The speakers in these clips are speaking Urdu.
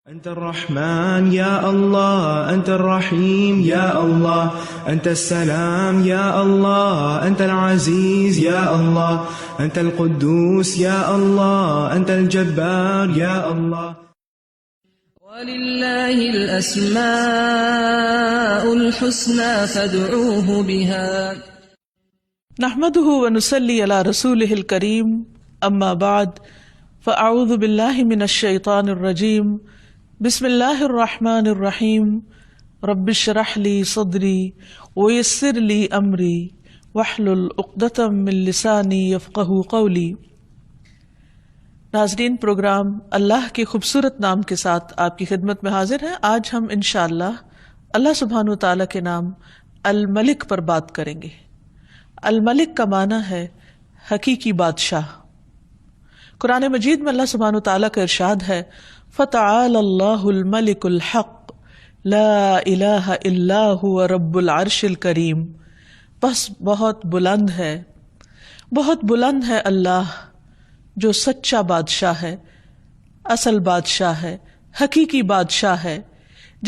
أنت الرحمن يا الله، أنت الرحيم يا الله، أنت السلام يا الله، أنت العزيز يا الله، أنت القدوس يا الله، أنت الجبار يا الله. ولله الأسماء الحسنى فادعوه بها نحمده ونصلي على رسوله الكريم اما بعد فاعوذ بالله من الشيطان الرجيم بسم الله الرحمن الرحيم رب اشرح لي صدري ويسر لي امري واحلل عقدة من لساني يفقهوا قولي۔ ناظرین، پروگرام اللہ کے خوبصورت نام کے ساتھ آپ کی خدمت میں حاضر ہیں۔ آج ہم انشاءاللہ اللہ سبحانہ وتعالی کے نام الملک پر بات کریں گے۔ الملک کا معنی ہے حقیقی بادشاہ۔ قرآن مجید میں اللہ سبحانہ وتعالی کا ارشاد ہے فَتَعَالَى اللَّهُ الْمَلِكُ الْحَقُّ لَا إِلَٰهَ إِلَّا هُوَ رَبُّ الْعَرْشِ الْكَرِيمِ، بس بہت بلند ہے اللہ جو سچا بادشاہ ہے، اصل بادشاہ ہے، حقیقی بادشاہ ہے،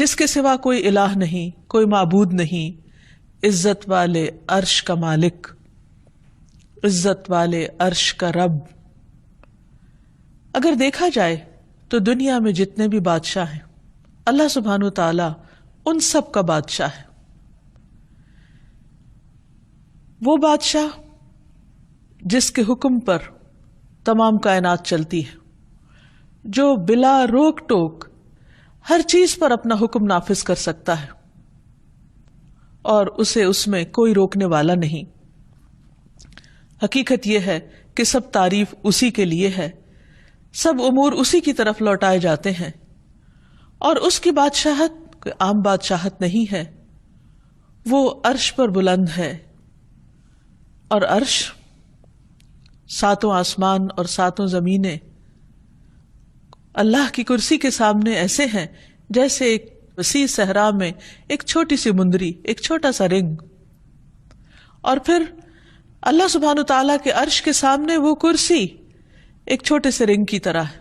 جس کے سوا کوئی الہ نہیں، کوئی معبود نہیں، عزت والے عرش کا مالک، عزت والے عرش کا رب۔ اگر دیکھا جائے تو دنیا میں جتنے بھی بادشاہ ہیں اللہ سبحانہ و تعالی ان سب کا بادشاہ ہے۔ وہ بادشاہ جس کے حکم پر تمام کائنات چلتی ہے، جو بلا روک ٹوک ہر چیز پر اپنا حکم نافذ کر سکتا ہے اور اسے اس میں کوئی روکنے والا نہیں۔ حقیقت یہ ہے کہ سب تعریف اسی کے لیے ہے، سب امور اسی کی طرف لوٹائے جاتے ہیں، اور اس کی بادشاہت کوئی عام بادشاہت نہیں ہے، وہ عرش پر بلند ہے، اور عرش ساتوں آسمان اور ساتوں زمینیں اللہ کی کرسی کے سامنے ایسے ہیں جیسے ایک وسیع صحرا میں ایک چھوٹی سی مندری، ایک چھوٹا سا رنگ، اور پھر اللہ سبحانہ تعالیٰ کے عرش کے سامنے وہ کرسی ایک چھوٹے سے رنگ کی طرح ہے۔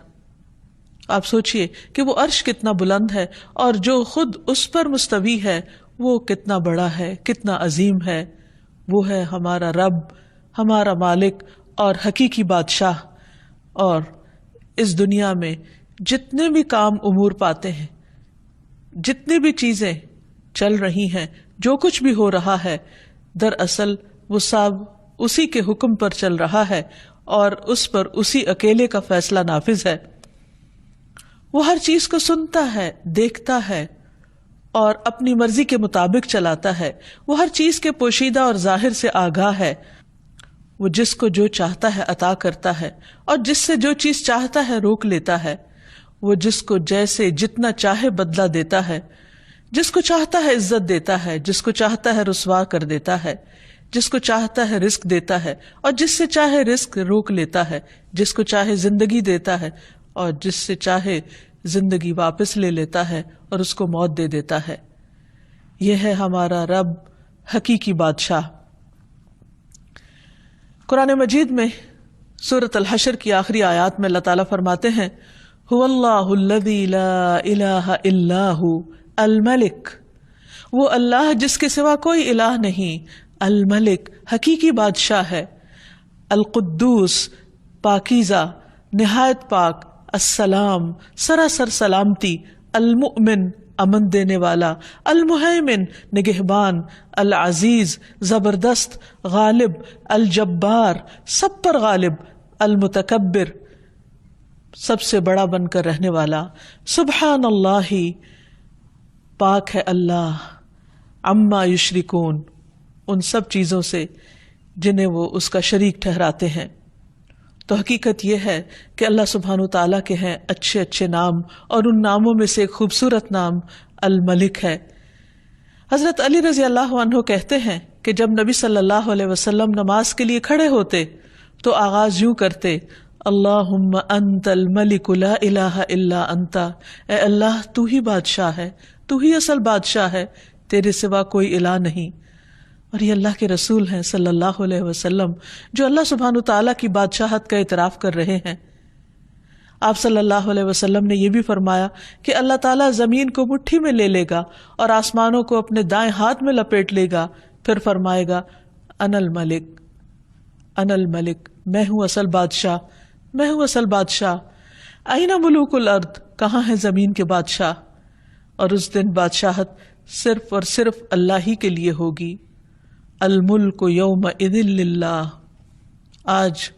آپ سوچئے کہ وہ عرش کتنا بلند ہے، اور جو خود اس پر مستوی ہے وہ کتنا بڑا ہے، کتنا عظیم ہے۔ وہ ہے ہمارا رب، ہمارا مالک اور حقیقی بادشاہ۔ اور اس دنیا میں جتنے بھی کام امور پاتے ہیں، جتنی بھی چیزیں چل رہی ہیں، جو کچھ بھی ہو رہا ہے، دراصل وہ سب اسی کے حکم پر چل رہا ہے اور اس پر اسی اکیلے کا فیصلہ نافذ ہے۔ وہ ہر چیز کو سنتا ہے، دیکھتا ہے اور اپنی مرضی کے مطابق چلاتا ہے۔ وہ ہر چیز کے پوشیدہ اور ظاہر سے آگاہ ہے۔ وہ جس کو جو چاہتا ہے عطا کرتا ہے، اور جس سے جو چیز چاہتا ہے روک لیتا ہے۔ وہ جس کو جیسے جتنا چاہے بدلہ دیتا ہے، جس کو چاہتا ہے عزت دیتا ہے، جس کو چاہتا ہے رسوا کر دیتا ہے، جس کو چاہتا ہے رزق دیتا ہے اور جس سے چاہے رزق روک لیتا ہے، جس کو چاہے زندگی دیتا ہے اور جس سے چاہے زندگی واپس لے لیتا ہے اور اس کو موت دے دیتا ہے۔ یہ ہے ہمارا رب، حقیقی بادشاہ۔ قرآن مجید میں سورۃ الحشر کی آخری آیات میں اللہ تعالیٰ فرماتے ہیں هو اللہ الذی لا الہ الا هو الملک، وہ اللہ جس کے سوا کوئی الہ نہیں، الملک حقیقی بادشاہ ہے، القدوس پاکیزہ، نہایت پاک، السلام سراسر سلامتی، المؤمن امن دینے والا، المہیمن نگہبان، العزیز زبردست، غالب، الجبار سب پر غالب، المتکبر سب سے بڑا بن کر رہنے والا۔ سبحان اللہ، پاک ہے اللہ، عما یشرکون، ان سب چیزوں سے جنہیں وہ اس کا شریک ٹھہراتے ہیں۔ تو حقیقت یہ ہے کہ اللہ سبحانہ تعالیٰ کے ہیں اچھے اچھے نام، اور ان ناموں میں سے ایک خوبصورت نام الملک ہے۔ حضرت علی رضی اللہ عنہ کہتے ہیں کہ جب نبی صلی اللہ علیہ وسلم نماز کے لیے کھڑے ہوتے تو آغاز یوں کرتے اللہم انت الملک لا الہ الا انت، اے اللہ تو ہی بادشاہ ہے، تو ہی اصل بادشاہ ہے، تیرے سوا کوئی الہ نہیں۔ اور یہ اللہ کے رسول ہیں صلی اللہ علیہ وسلم جو اللہ سبحانہ تعالیٰ کی بادشاہت کا اعتراف کر رہے ہیں۔ آپ صلی اللہ علیہ وسلم نے یہ بھی فرمایا کہ اللہ تعالیٰ زمین کو مٹھی میں لے لے گا اور آسمانوں کو اپنے دائیں ہاتھ میں لپیٹ لے گا، پھر فرمائے گا انا الملک، انا الملک، میں ہوں اصل بادشاہ، میں ہوں اصل بادشاہ، اینا ملوک الارض، کہاں ہے زمین کے بادشاہ؟ اور اس دن بادشاہت صرف اور صرف اللہ ہی کے لیے ہوگی. الملک یومئذ للہ، آج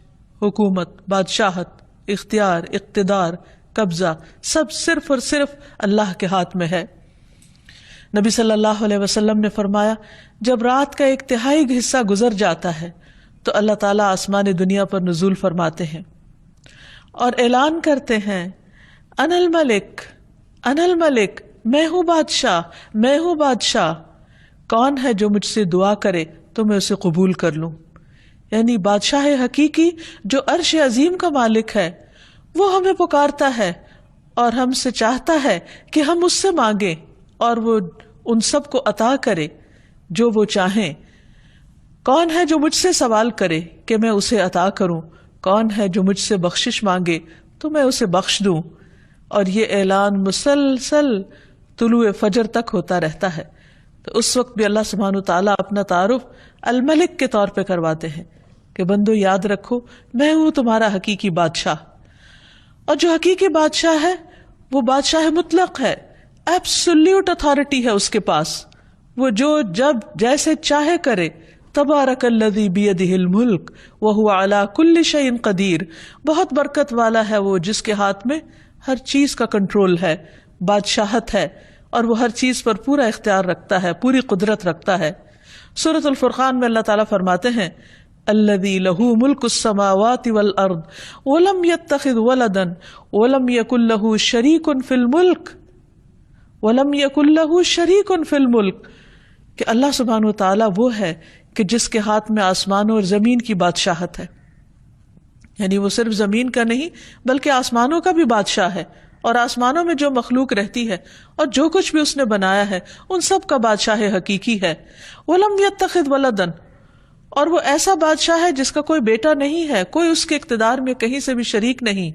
حکومت، بادشاہت، اختیار، اقتدار، قبضہ سب صرف اور صرف اللہ کے ہاتھ میں ہے. نبی صلی اللہ علیہ وسلم نے فرمایا جب رات کا 1/3 حصہ گزر جاتا ہے تو اللہ تعالیٰ آسمان دنیا پر نزول فرماتے ہیں اور اعلان کرتے ہیں انا الملک، انا الملک، میں ہوں بادشاہ، میں ہوں بادشاہ، کون ہے جو مجھ سے دعا کرے تو میں اسے قبول کر لوں. یعنی بادشاہ حقیقی جو عرش عظیم کا مالک ہے وہ ہمیں پکارتا ہے اور ہم سے چاہتا ہے کہ ہم اس سے مانگیں اور وہ ان سب کو عطا کرے جو وہ چاہیں. کون ہے جو مجھ سے سوال کرے کہ میں اسے عطا کروں؟ کون ہے جو مجھ سے بخشش مانگے تو میں اسے بخش دوں؟ اور یہ اعلان مسلسل طلوع فجر تک ہوتا رہتا ہے. تو اس وقت بھی اللہ سبحانہ وتعالیٰ اپنا تعارف الملک کے طور پہ کرواتے ہیں کہ بندو یاد رکھو میں ہوں تمہارا حقیقی بادشاہ. اور جو حقیقی بادشاہ ہے وہ بادشاہ مطلق ہے، ایبسولیوٹ اتھارٹی ہے اس کے پاس، وہ جو جب جیسے چاہے کرے. تبارک الذی بیدہ الملک وہو علی کل شیء قدیر، بہت برکت والا ہے وہ جس کے ہاتھ میں ہر چیز کا کنٹرول ہے، بادشاہت ہے، اور وہ ہر چیز پر پورا اختیار رکھتا ہے، پوری قدرت رکھتا ہے. سورۃ الفرقان میں اللہ تعالیٰ فرماتے ہیں الذی لہ ملک السماوات والارض ولم یتخذ ولدا ولم یکن لہ شریک فی الملک، ولم یکن لہ شریک فی الملک، کہ اللہ سبحانہ وتعالیٰ وہ ہے کہ جس کے ہاتھ میں آسمانوں اور زمین کی بادشاہت ہے. یعنی وہ صرف زمین کا نہیں بلکہ آسمانوں کا بھی بادشاہ ہے، اور آسمانوں میں جو مخلوق رہتی ہے اور جو کچھ بھی اس نے بنایا ہے ان سب کا بادشاہ حقیقی ہے. وَلَمْ يَتَّخِذْ وَلَدًا، اور وہ ایسا بادشاہ ہے جس کا کوئی بیٹا نہیں ہے، کوئی اس کے اقتدار میں کہیں سے بھی شریک نہیں.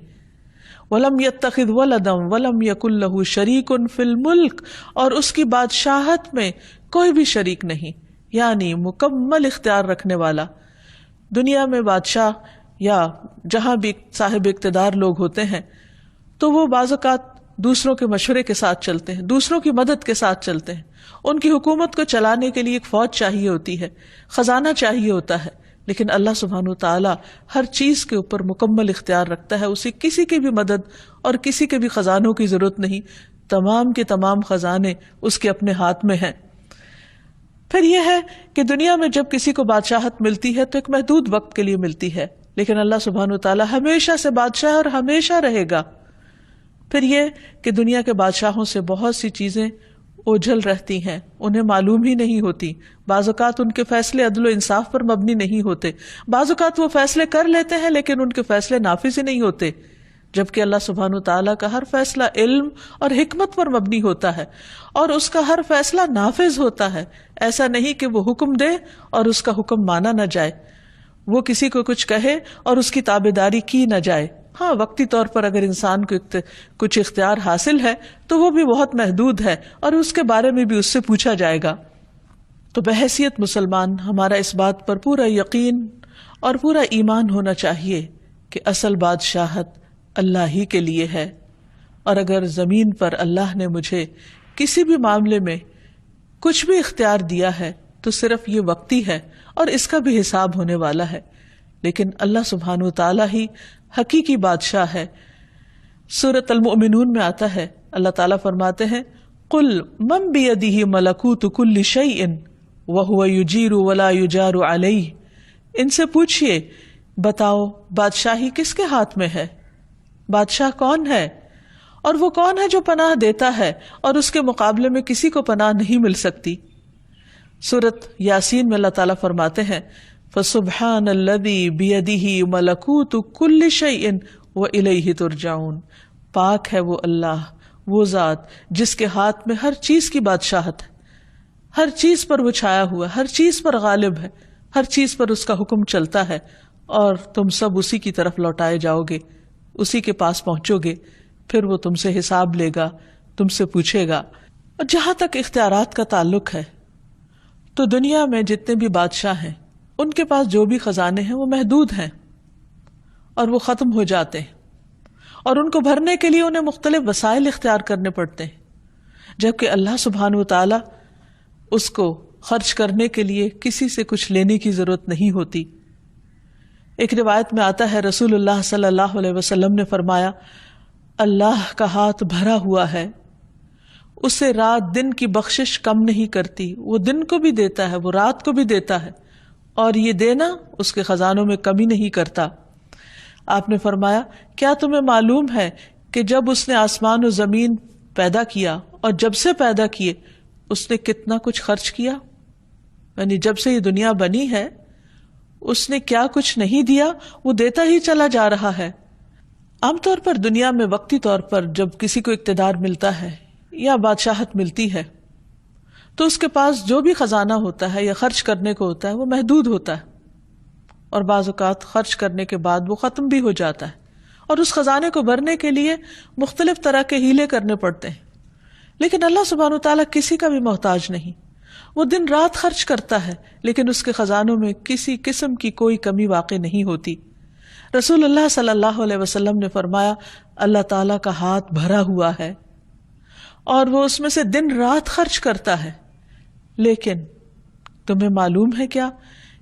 وَلَمْ يَتَّخِذْ وَلَدًا وَلَمْ يَكُنْ لَهُ شَرِيكٌ فِي الْمُلْكِ، اور اس کی بادشاہت میں کوئی بھی شریک نہیں، یعنی مکمل اختیار رکھنے والا. دنیا میں بادشاہ یا جہاں بھی صاحب اقتدار لوگ ہوتے ہیں تو وہ بعض اوقات دوسروں کے مشورے کے ساتھ چلتے ہیں، دوسروں کی مدد کے ساتھ چلتے ہیں. ان کی حکومت کو چلانے کے لیے ایک فوج چاہیے ہوتی ہے، خزانہ چاہیے ہوتا ہے، لیکن اللہ سبحانہ وتعالیٰ ہر چیز کے اوپر مکمل اختیار رکھتا ہے. اسے کسی کی بھی مدد اور کسی کے بھی خزانوں کی ضرورت نہیں، تمام کے تمام خزانے اس کے اپنے ہاتھ میں ہیں. پھر یہ ہے کہ دنیا میں جب کسی کو بادشاہت ملتی ہے تو ایک محدود وقت کے لیے ملتی ہے، لیکن اللہ سبحانہ وتعالیٰ ہمیشہ سے بادشاہ اور ہمیشہ رہے گا. پھر یہ کہ دنیا کے بادشاہوں سے بہت سی چیزیں اوجھل رہتی ہیں، انہیں معلوم ہی نہیں ہوتی. بعض اوقات ان کے فیصلے عدل و انصاف پر مبنی نہیں ہوتے، بعض اوقات وہ فیصلے کر لیتے ہیں لیکن ان کے فیصلے نافذ ہی نہیں ہوتے، جبکہ اللہ سبحانہ وتعالیٰ کا ہر فیصلہ علم اور حکمت پر مبنی ہوتا ہے اور اس کا ہر فیصلہ نافذ ہوتا ہے. ایسا نہیں کہ وہ حکم دے اور اس کا حکم مانا نہ جائے، وہ کسی کو کچھ کہے اور اس کی تابعداری کی نہ جائے. ہاں وقتی طور پر اگر انسان کو کچھ اختیار حاصل ہے تو وہ بھی بہت محدود ہے اور اس کے بارے میں بھی اس سے پوچھا جائے گا. تو بحیثیت مسلمان ہمارا اس بات پر پورا یقین اور پورا ایمان ہونا چاہیے کہ اصل بادشاہت اللہ ہی کے لیے ہے، اور اگر زمین پر اللہ نے مجھے کسی بھی معاملے میں کچھ بھی اختیار دیا ہے تو صرف یہ وقتی ہے اور اس کا بھی حساب ہونے والا ہے. لیکن اللہ سبحانہ وتعالیٰ ہی حقیقی بادشاہ ہے. سورۃ المؤمنون میں آتا ہے، اللہ تعالیٰ فرماتے ہیں قُلْ مَنْ بِيَدِهِ مَلَكُوتُ كُلِّ شَيْءٍ وَهُوَ يُجِيرُ وَلَا يُجَارُ عَلَيْهِ، ان سے پوچھئے بتاؤ بادشاہی کس کے ہاتھ میں ہے، بادشاہ کون ہے، اور وہ کون ہے جو پناہ دیتا ہے اور اس کے مقابلے میں کسی کو پناہ نہیں مل سکتی. سورۃ یاسین میں اللہ تعالیٰ فرماتے ہیں فَسُبْحَانَ الَّذِي بِيَدِهِ مَلَكُوتُ كُلِّ شَيْءٍ وَإِلَيْهِ تُرْجَعُونَ، پاک ہے وہ اللہ، وہ ذات جس کے ہاتھ میں ہر چیز کی بادشاہت ہے، ہر چیز پر وہ چھایا ہوا ہے، ہر چیز پر غالب ہے، ہر چیز پر اس کا حکم چلتا ہے، اور تم سب اسی کی طرف لوٹائے جاؤ گے، اسی کے پاس پہنچو گے، پھر وہ تم سے حساب لے گا، تم سے پوچھے گا۔ اور جہاں تک اختیارات کا تعلق ہے تو دنیا میں جتنے بھی بادشاہ ہیں ان کے پاس جو بھی خزانے ہیں وہ محدود ہیں اور وہ ختم ہو جاتے ہیں، اور ان کو بھرنے کے لیے انہیں مختلف وسائل اختیار کرنے پڑتے ہیں، جبکہ اللہ سبحانہ وتعالی اس کو خرچ کرنے کے لیے کسی سے کچھ لینے کی ضرورت نہیں ہوتی۔ ایک روایت میں آتا ہے رسول اللہ صلی اللہ علیہ وسلم نے فرمایا، اللہ کا ہاتھ بھرا ہوا ہے، اسے رات دن کی بخشش کم نہیں کرتی، وہ دن کو بھی دیتا ہے، وہ رات کو بھی دیتا ہے، اور یہ دینا اس کے خزانوں میں کمی نہیں کرتا۔ آپ نے فرمایا، کیا تمہیں معلوم ہے کہ جب اس نے آسمان و زمین پیدا کیا اور جب سے پیدا کیے اس نے کتنا کچھ خرچ کیا؟ یعنی جب سے یہ دنیا بنی ہے اس نے کیا کچھ نہیں دیا، وہ دیتا ہی چلا جا رہا ہے۔ عام طور پر دنیا میں وقتی طور پر جب کسی کو اقتدار ملتا ہے یا بادشاہت ملتی ہے تو اس کے پاس جو بھی خزانہ ہوتا ہے یا خرچ کرنے کو ہوتا ہے وہ محدود ہوتا ہے، اور بعض اوقات خرچ کرنے کے بعد وہ ختم بھی ہو جاتا ہے، اور اس خزانے کو بھرنے کے لیے مختلف طرح کے ہیلے کرنے پڑتے ہیں۔ لیکن اللہ سبحانہ وتعالیٰ کسی کا بھی محتاج نہیں، وہ دن رات خرچ کرتا ہے لیکن اس کے خزانوں میں کسی قسم کی کوئی کمی واقع نہیں ہوتی۔ رسول اللہ صلی اللہ علیہ وسلم نے فرمایا، اللہ تعالیٰ کا ہاتھ بھرا ہوا ہے اور وہ اس میں سے دن رات خرچ کرتا ہے، لیکن تمہیں معلوم ہے کیا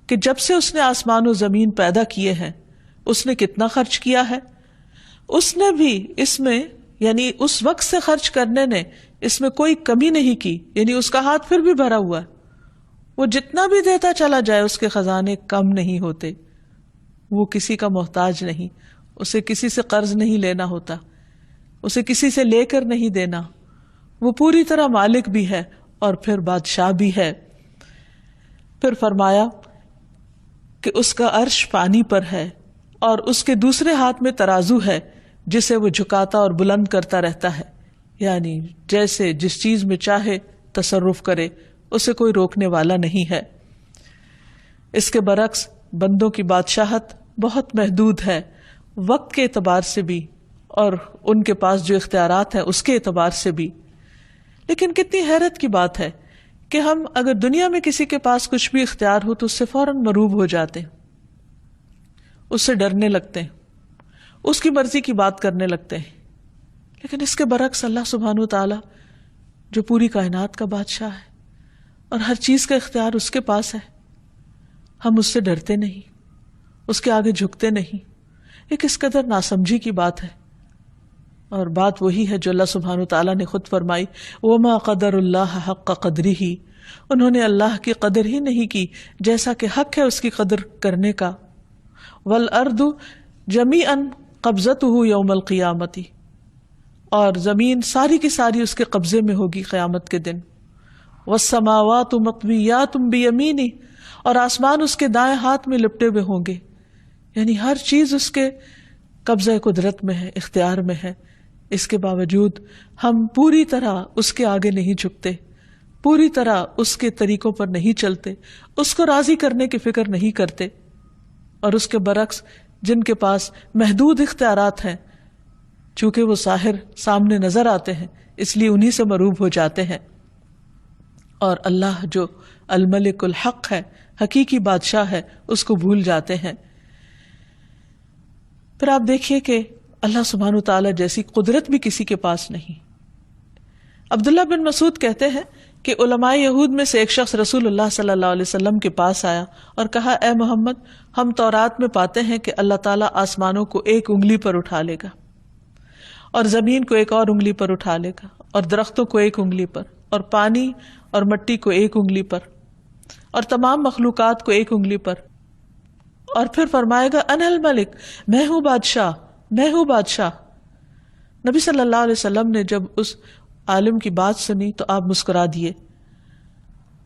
کہ جب سے اس نے آسمان و زمین پیدا کیے ہیں اس نے کتنا خرچ کیا ہے؟ اس نے بھی اس میں، یعنی اس وقت سے خرچ کرنے نے اس میں کوئی کمی نہیں کی، یعنی اس کا ہاتھ پھر بھی بھرا ہوا ہے، وہ جتنا بھی دیتا چلا جائے اس کے خزانے کم نہیں ہوتے، وہ کسی کا محتاج نہیں، اسے کسی سے قرض نہیں لینا ہوتا، اسے کسی سے لے کر نہیں دینا، وہ پوری طرح مالک بھی ہے اور پھر بادشاہ بھی ہے۔ پھر فرمایا کہ اس کا عرش پانی پر ہے اور اس کے دوسرے ہاتھ میں ترازو ہے جسے وہ جھکاتا اور بلند کرتا رہتا ہے، یعنی جیسے جس چیز میں چاہے تصرف کرے، اسے کوئی روکنے والا نہیں ہے۔ اس کے برعکس بندوں کی بادشاہت بہت محدود ہے، وقت کے اعتبار سے بھی اور ان کے پاس جو اختیارات ہیں اس کے اعتبار سے بھی۔ لیکن کتنی حیرت کی بات ہے کہ ہم اگر دنیا میں کسی کے پاس کچھ بھی اختیار ہو تو اس سے فوراً مروب ہو جاتے ہیں، اس سے ڈرنے لگتے ہیں، اس کی مرضی کی بات کرنے لگتے ہیں۔ لیکن اس کے برعکس اللہ سبحانہ وتعالی جو پوری کائنات کا بادشاہ ہے اور ہر چیز کا اختیار اس کے پاس ہے، ہم اس سے ڈرتے نہیں، اس کے آگے جھکتے نہیں۔ یہ کس قدر ناسمجھی کی بات ہے، اور بات وہی ہے جو اللہ سبحانہ وتعالی نے خود فرمائی، وَمَا قَدَرُ اللَّهَ حَقَّ قَدْرِهِ، انہوں نے اللہ کی قدر ہی نہیں کی جیسا کہ حق ہے اس کی قدر کرنے کا۔ وَالْأَرْضُ جَمِيعًا قَبْضَتُهُ يَوْمَ الْقِيَامَةِ، اور زمین ساری کی ساری اس کے قبضے میں ہوگی قیامت کے دن۔ وَالسَّمَاوَاتُ مَطْوِيَّاتٌ بِيَمِينِهِ، اور آسمان اس کے دائیں ہاتھ میں لپٹے ہوئے ہوں گے، یعنی ہر چیز اس کے قبضہ قدرت میں ہے، اختیار میں ہے۔ اس کے باوجود ہم پوری طرح اس کے آگے نہیں جھکتے، پوری طرح اس کے طریقوں پر نہیں چلتے، اس کو راضی کرنے کی فکر نہیں کرتے، اور اس کے برعکس جن کے پاس محدود اختیارات ہیں، چونکہ وہ ظاہر سامنے نظر آتے ہیں اس لیے انہی سے مروب ہو جاتے ہیں، اور اللہ جو الملک الحق ہے، حقیقی بادشاہ ہے، اس کو بھول جاتے ہیں۔ پھر آپ دیکھیے کہ اللہ سبحانہ وتعالی جیسی قدرت بھی کسی کے پاس نہیں۔ عبداللہ بن مسعود کہتے ہیں کہ علماء یہود میں سے ایک شخص رسول اللہ صلی اللہ علیہ وسلم کے پاس آیا اور کہا، اے محمد، ہم تورات میں پاتے ہیں کہ اللہ تعالیٰ آسمانوں کو ایک انگلی پر اٹھا لے گا، اور زمین کو ایک اور انگلی پر اٹھا لے گا، اور درختوں کو ایک انگلی پر، اور پانی اور مٹی کو ایک انگلی پر، اور تمام مخلوقات کو ایک انگلی پر، اور پھر فرمائے گا، انا الملک، میں ہوں بادشاہ، میں ہوں بادشاہ۔ نبی صلی اللہ علیہ وسلم نے جب اس عالم کی بات سنی تو آپ مسکرا دیے،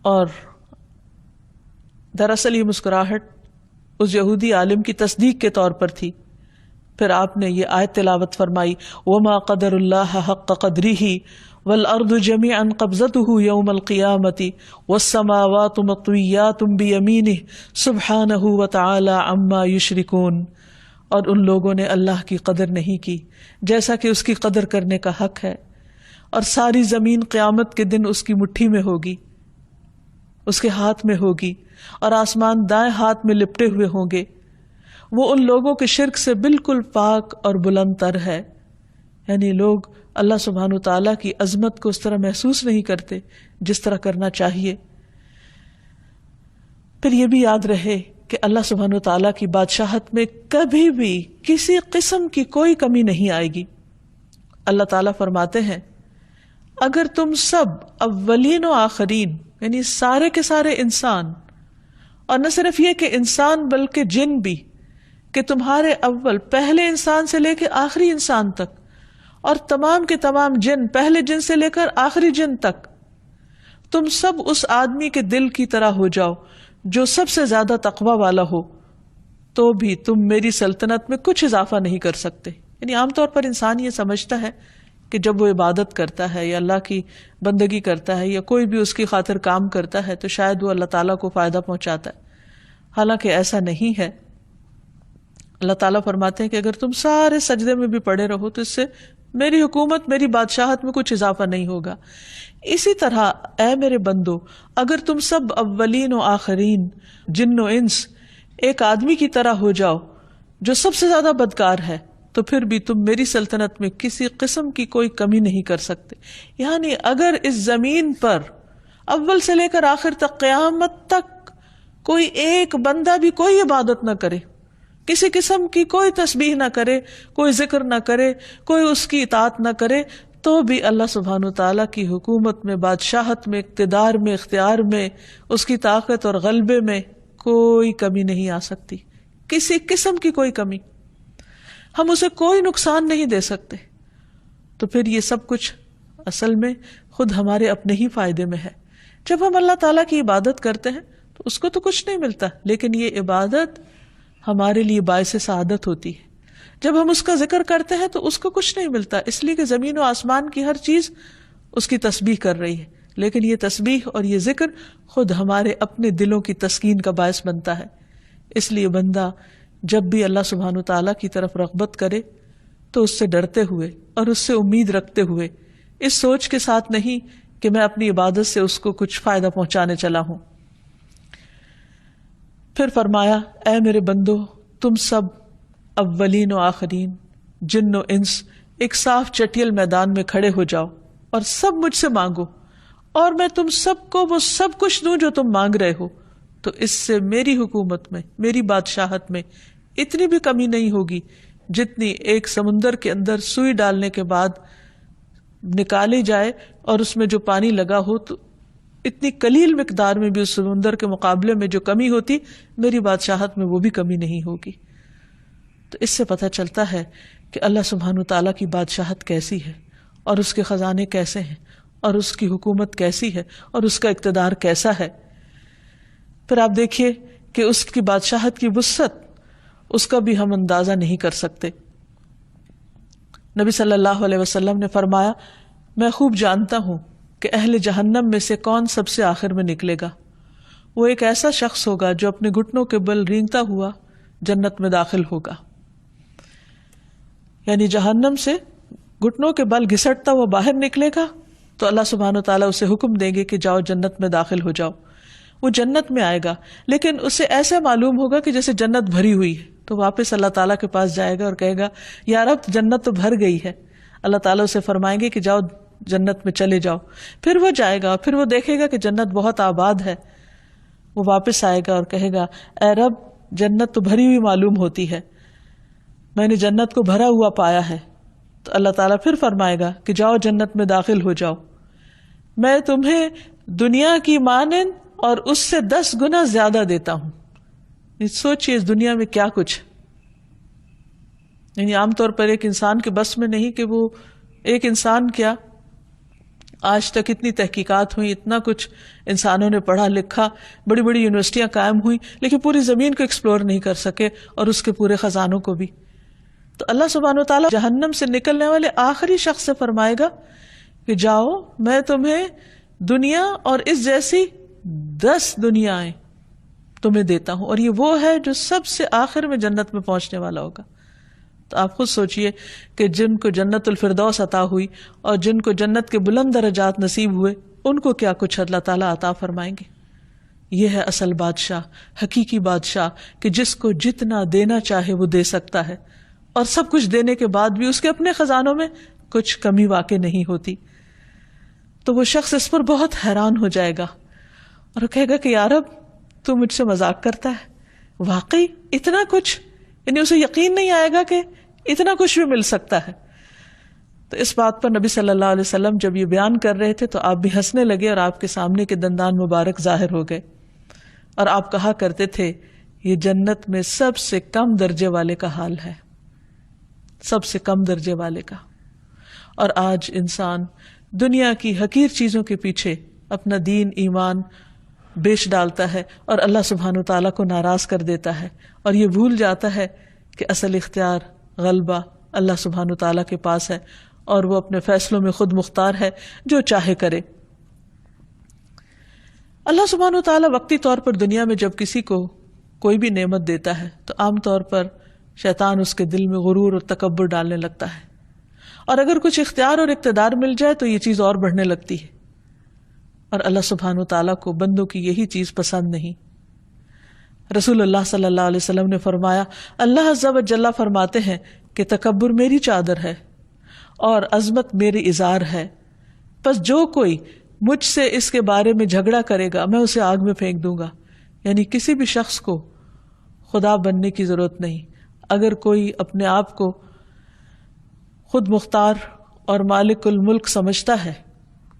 اور دراصل یہ مسکراہٹ اس یہودی عالم کی تصدیق کے طور پر تھی۔ پھر آپ نے یہ آیت تلاوت فرمائی، وما قدر اللہ حق قدرہ والارض جميعا قبضته يوم القيامة والسماوات مطويات بيمينه سبحانه وتعالى عما يشركون اور ان لوگوں نے اللہ کی قدر نہیں کی جیسا کہ اس کی قدر کرنے کا حق ہے، اور ساری زمین قیامت کے دن اس کی مٹھی میں ہوگی، اس کے ہاتھ میں ہوگی، اور آسمان دائیں ہاتھ میں لپٹے ہوئے ہوں گے۔ وہ ان لوگوں کے شرک سے بالکل پاک اور بلند تر ہے، یعنی لوگ اللہ سبحانہ وتعالیٰ کی عظمت کو اس طرح محسوس نہیں کرتے جس طرح کرنا چاہیے۔ پھر یہ بھی یاد رہے کہ اللہ سبحانہ وتعالیٰ کی بادشاہت میں کبھی بھی کسی قسم کی کوئی کمی نہیں آئے گی۔ اللہ تعالیٰ فرماتے ہیں اگر تم سب اولین و آخرین، یعنی سارے کے سارے انسان، اور نہ صرف یہ کہ انسان بلکہ جن بھی، کہ تمہارے اول پہلے انسان سے لے کے آخری انسان تک، اور تمام کے تمام جن پہلے جن سے لے کر آخری جن تک، تم سب اس آدمی کے دل کی طرح ہو جاؤ جو سب سے زیادہ تقوی والا ہو، تو بھی تم میری سلطنت میں کچھ اضافہ نہیں کر سکتے۔ یعنی عام طور پر انسان یہ سمجھتا ہے کہ جب وہ عبادت کرتا ہے یا اللہ کی بندگی کرتا ہے یا کوئی بھی اس کی خاطر کام کرتا ہے تو شاید وہ اللہ تعالیٰ کو فائدہ پہنچاتا ہے، حالانکہ ایسا نہیں ہے۔ اللہ تعالیٰ فرماتے ہیں کہ اگر تم سارے سجدے میں بھی پڑے رہو تو اس سے میری حکومت، میری بادشاہت میں کچھ اضافہ نہیں ہوگا۔ اسی طرح اے میرے بندو، اگر تم سب اولین و آخرین، جن و انس، ایک آدمی کی طرح ہو جاؤ جو سب سے زیادہ بدکار ہے، تو پھر بھی تم میری سلطنت میں کسی قسم کی کوئی کمی نہیں کر سکتے۔ یعنی اگر اس زمین پر اول سے لے کر آخر تک قیامت تک کوئی ایک بندہ بھی کوئی عبادت نہ کرے، کسی قسم کی کوئی تسبیح نہ کرے، کوئی ذکر نہ کرے، کوئی اس کی اطاعت نہ کرے، تو بھی اللہ سبحانہ وتعالیٰ کی حکومت میں، بادشاہت میں، اقتدار میں، اختیار میں، اس کی طاقت اور غلبے میں کوئی کمی نہیں آ سکتی، کسی قسم کی کوئی کمی۔ ہم اسے کوئی نقصان نہیں دے سکتے۔ تو پھر یہ سب کچھ اصل میں خود ہمارے اپنے ہی فائدے میں ہے۔ جب ہم اللہ تعالیٰ کی عبادت کرتے ہیں تو اس کو تو کچھ نہیں ملتا، لیکن یہ عبادت ہمارے لیے باعث سعادت ہوتی ہے۔ جب ہم اس کا ذکر کرتے ہیں تو اس کو کچھ نہیں ملتا، اس لیے کہ زمین و آسمان کی ہر چیز اس کی تسبیح کر رہی ہے، لیکن یہ تسبیح اور یہ ذکر خود ہمارے اپنے دلوں کی تسکین کا باعث بنتا ہے۔ اس لیے بندہ جب بھی اللہ سبحانہ وتعالیٰ کی طرف رغبت کرے تو اس سے ڈرتے ہوئے اور اس سے امید رکھتے ہوئے، اس سوچ کے ساتھ نہیں کہ میں اپنی عبادت سے اس کو کچھ فائدہ پہنچانے چلا ہوں۔ پھر فرمایا اے میرے بندو، تم سب اولین و آخرین، جن و انس، ایک صاف چٹیل میدان میں کھڑے ہو جاؤ اور سب مجھ سے مانگو، اور میں تم سب کو وہ سب کچھ دوں جو تم مانگ رہے ہو، تو اس سے میری حکومت میں، میری بادشاہت میں اتنی بھی کمی نہیں ہوگی جتنی ایک سمندر کے اندر سوئی ڈالنے کے بعد نکالی جائے اور اس میں جو پانی لگا ہو، تو اتنی قلیل مقدار میں بھی اس سمندر کے مقابلے میں جو کمی ہوتی، میری بادشاہت میں وہ بھی کمی نہیں ہوگی۔ تو اس سے پتہ چلتا ہے کہ اللہ سبحانہ وتعالیٰ کی بادشاہت کیسی ہے، اور اس کے خزانے کیسے ہیں، اور اس کی حکومت کیسی ہے، اور اس کا اقتدار کیسا ہے۔ پھر آپ دیکھیے کہ اس کی بادشاہت کی وسعت، اس کا بھی ہم اندازہ نہیں کر سکتے۔ نبی صلی اللہ علیہ وسلم نے فرمایا، میں خوب جانتا ہوں کہ اہل جہنم میں سے کون سب سے آخر میں نکلے گا۔ وہ ایک ایسا شخص ہوگا جو اپنے گھٹنوں کے بل رینگتا ہوا جنت میں داخل ہوگا، یعنی جہنم سے گھٹنوں کے بل گھسٹتا ہوا باہر نکلے گا تو اللہ سبحانہ وتعالیٰ اسے حکم دیں گے کہ جاؤ جنت میں داخل ہو جاؤ۔ وہ جنت میں آئے گا، لیکن اسے ایسے معلوم ہوگا کہ جیسے جنت بھری ہوئی ہے، تو واپس اللہ تعالیٰ کے پاس جائے گا اور کہے گا یا رب جنت تو بھر گئی ہے۔ اللہ تعالیٰ اسے فرمائیں گے کہ جاؤ جنت میں چلے جاؤ۔ پھر وہ جائے گا، پھر وہ دیکھے گا کہ جنت بہت آباد ہے، وہ واپس آئے گا اور کہے گا اے رب جنت تو بھری ہوئی معلوم ہوتی ہے، میں نے جنت کو بھرا ہوا پایا ہے۔ تو اللہ تعالیٰ پھر فرمائے گا کہ جاؤ جنت میں داخل ہو جاؤ، میں تمہیں دنیا کی مانند اور اس سے 10 گنا زیادہ دیتا ہوں۔ سوچئے اس دنیا میں کیا کچھ، یعنی عام طور پر ایک انسان کے بس میں نہیں کہ وہ ایک انسان کیا، آج تک اتنی تحقیقات ہوئی، اتنا کچھ انسانوں نے پڑھا لکھا، بڑی بڑی یونیورسٹیاں قائم ہوئی، لیکن پوری زمین کو ایکسپلور نہیں کر سکے اور اس کے پورے خزانوں کو بھی۔ تو اللہ سبحانہ وتعالیٰ جہنم سے نکلنے والے آخری شخص سے فرمائے گا کہ جاؤ میں تمہیں دنیا اور اس جیسی 10 دنیایں تمہیں دیتا ہوں، اور یہ وہ ہے جو سب سے آخر میں جنت میں پہنچنے والا ہوگا۔ تو آپ خود سوچئے کہ جن کو جنت الفردوس عطا ہوئی اور جن کو جنت کے بلند درجات نصیب ہوئے، ان کو کیا کچھ اللہ تعالیٰ عطا فرمائیں گے۔ یہ ہے اصل بادشاہ، حقیقی بادشاہ، کہ جس کو جتنا دینا چاہے وہ دے سکتا ہے، اور سب کچھ دینے کے بعد بھی اس کے اپنے خزانوں میں کچھ کمی واقع نہیں ہوتی۔ تو وہ شخص اس پر بہت حیران ہو جائے گا اور کہے گا کہ یا رب تو مجھ سے مذاق کرتا ہے، واقعی اتنا کچھ، یعنی اسے یقین نہیں آئے گا کہ اتنا کچھ بھی مل سکتا ہے۔ تو اس بات پر نبی صلی اللہ علیہ وسلم جب یہ بیان کر رہے تھے تو آپ بھی ہنسنے لگے اور آپ کے سامنے کے دندان مبارک ظاہر ہو گئے، اور آپ کہا کرتے تھے یہ جنت میں سب سے کم درجے والے کا حال ہے، سب سے کم درجے والے کا۔ اور آج انسان دنیا کی حقیر چیزوں کے پیچھے اپنا دین ایمان بیچ ڈالتا ہے اور اللہ سبحانہ وتعالیٰ کو ناراض کر دیتا ہے، اور یہ بھول جاتا ہے کہ اصل اختیار غلبہ اللہ سبحانہ وتعالیٰ کے پاس ہے، اور وہ اپنے فیصلوں میں خود مختار ہے، جو چاہے کرے۔ اللہ سبحانہ وتعالیٰ وقتی طور پر دنیا میں جب کسی کو کوئی بھی نعمت دیتا ہے تو عام طور پر شیطان اس کے دل میں غرور اور تکبر ڈالنے لگتا ہے، اور اگر کچھ اختیار اور اقتدار مل جائے تو یہ چیز اور بڑھنے لگتی ہے، اور اللہ سبحانہ وتعالیٰ کو بندوں کی یہی چیز پسند نہیں۔ رسول اللہ صلی اللہ علیہ وسلم نے فرمایا، اللہ عز و جل فرماتے ہیں کہ تکبر میری چادر ہے اور عظمت میری ازار ہے، پس جو کوئی مجھ سے اس کے بارے میں جھگڑا کرے گا میں اسے آگ میں پھینک دوں گا۔ یعنی کسی بھی شخص کو خدا بننے کی ضرورت نہیں۔ اگر کوئی اپنے آپ کو خود مختار اور مالک الملک سمجھتا ہے